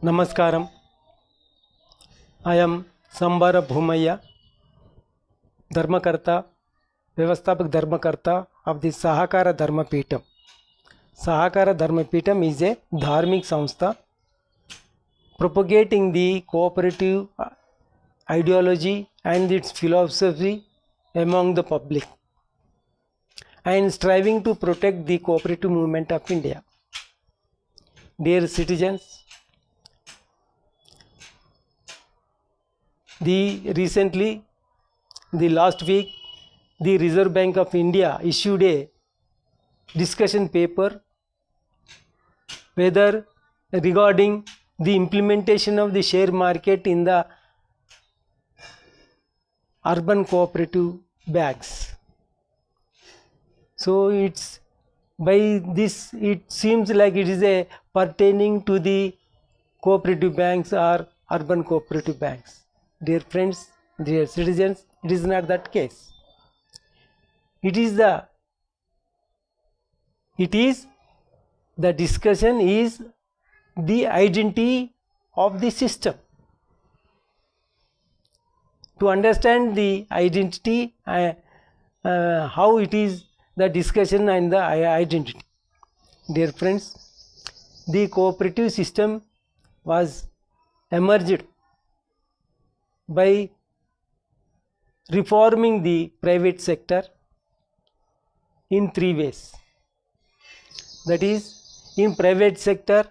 Namaskaram. I am Sambara Bhumaya, Dharmakarta, Vyavasthapak Dharmakarta of the Sahakara Dharma Peetham. Sahakara Dharma Peetham is a dharmic samstha propagating the cooperative ideology and its philosophy among the public and striving to protect the cooperative movement of India. Dear citizens, last week, the Reserve Bank of India issued a discussion paper whether regarding the implementation of the share market in the urban cooperative banks. So it seems like it is a pertaining to the cooperative banks or urban cooperative banks. Dear friends, dear citizens, it is not that case. The discussion is the identity of the system. To understand the identity, how it is the discussion and the identity. Dear friends, the cooperative system was emerged by reforming the private sector in three ways. That is, in private sector,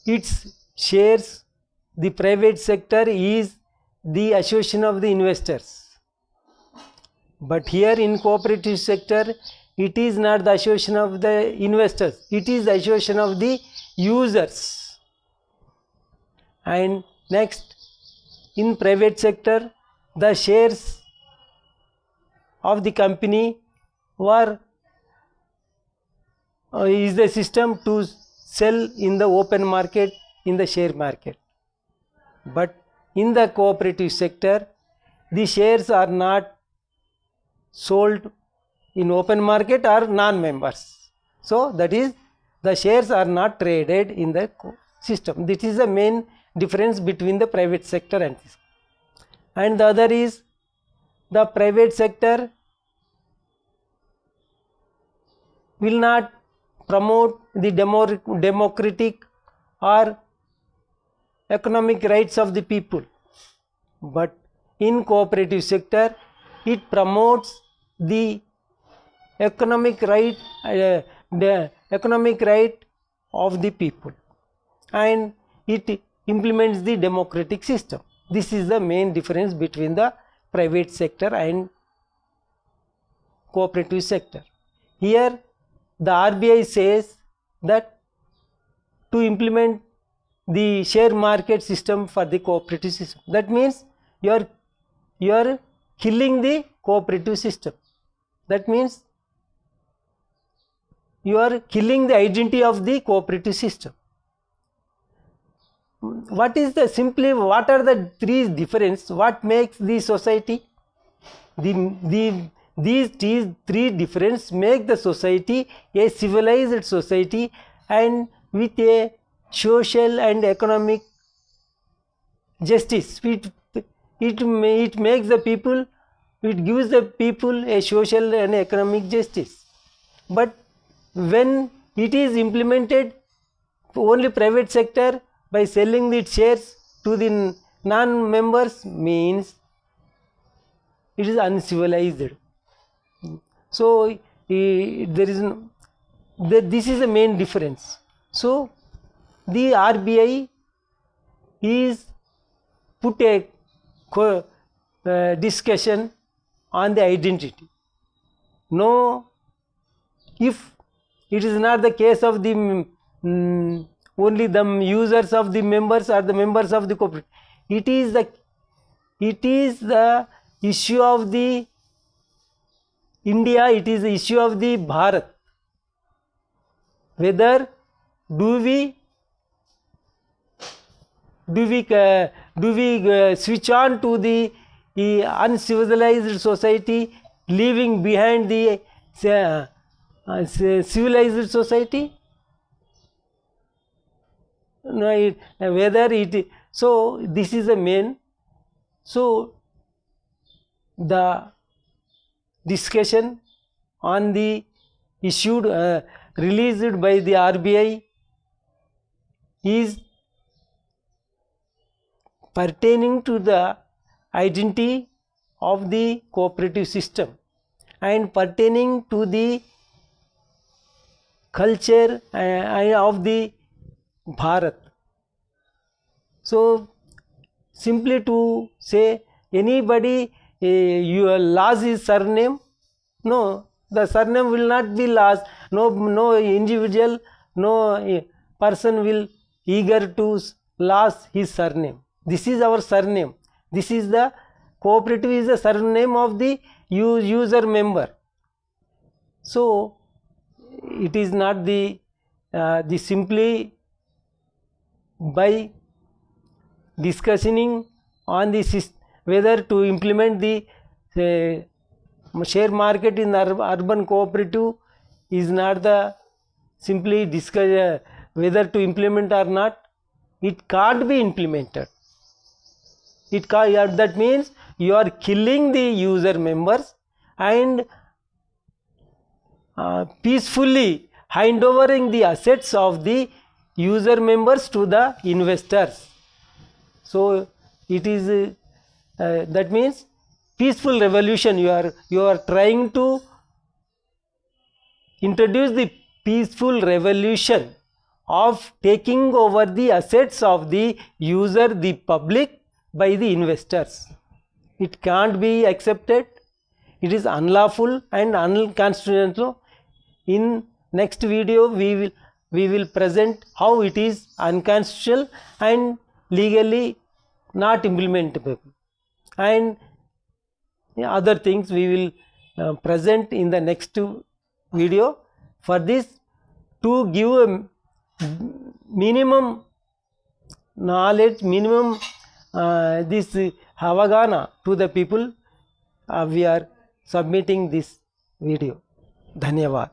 its shares, the private sector is the association of the investors. But here in cooperative sector, it is not the association of the investors, it is the association of the users. And next, in private sector, the shares of the company is the system to sell in the open market, in the share market. But in the cooperative sector, the shares are not sold in open market or non-members. So that is, the shares are not traded in the system. This is the main difference between the private sector and this. And the other is, the private sector will not promote the democratic or economic rights of the people, but in cooperative sector it promotes the economic right of the people, and it implements the democratic system. This is the main difference between the private sector and cooperative sector. Here the RBI says that to implement the share market system for the cooperative system, that means you are killing the cooperative system. That means you are killing the identity of the cooperative system. What are the three differences? What makes the society? These three differences make the society a civilized society and with a social and economic justice. It makes the people, it gives the people a social and economic justice. But when it is implemented only private sector by selling its shares to the non-members, means it is uncivilized. So this is the main difference. So the RBI is put a discussion on the identity. No, if it is not the case of the only the users of the members or the members of the cooperative, it is the issue of the India, it is the issue of the Bharat. Whether do we switch on to the uncivilized society, leaving behind the civilized society, no, whether it, so this is the main. So the discussion on the issued released by the RBI is pertaining to the identity of the cooperative system and pertaining to the culture of the Bharat. So simply to say anybody your laws is surname, no, the surname will not be laws. No individual, no person will eager to lose his surname. This is our surname. This is the cooperative is the surname of the user member. So it is not the simply by discussing on the whether to implement the share market in urban cooperative is not the simply discuss whether to implement or not. It can't be implemented. It can't, that means you are killing the user members and peacefully handovering the assets of the user members to the investors. So it is that means peaceful revolution. You are trying to introduce the peaceful revolution of taking over the assets of the user, the public, by the investors. It can't be accepted. It is unlawful and unconstitutional. In next video we will present how it is unconstitutional and legally not implementable, and other things we will present in the next video. For this, to give a minimum knowledge, minimum this avagana to the people, we are submitting this video. Dhanyavad.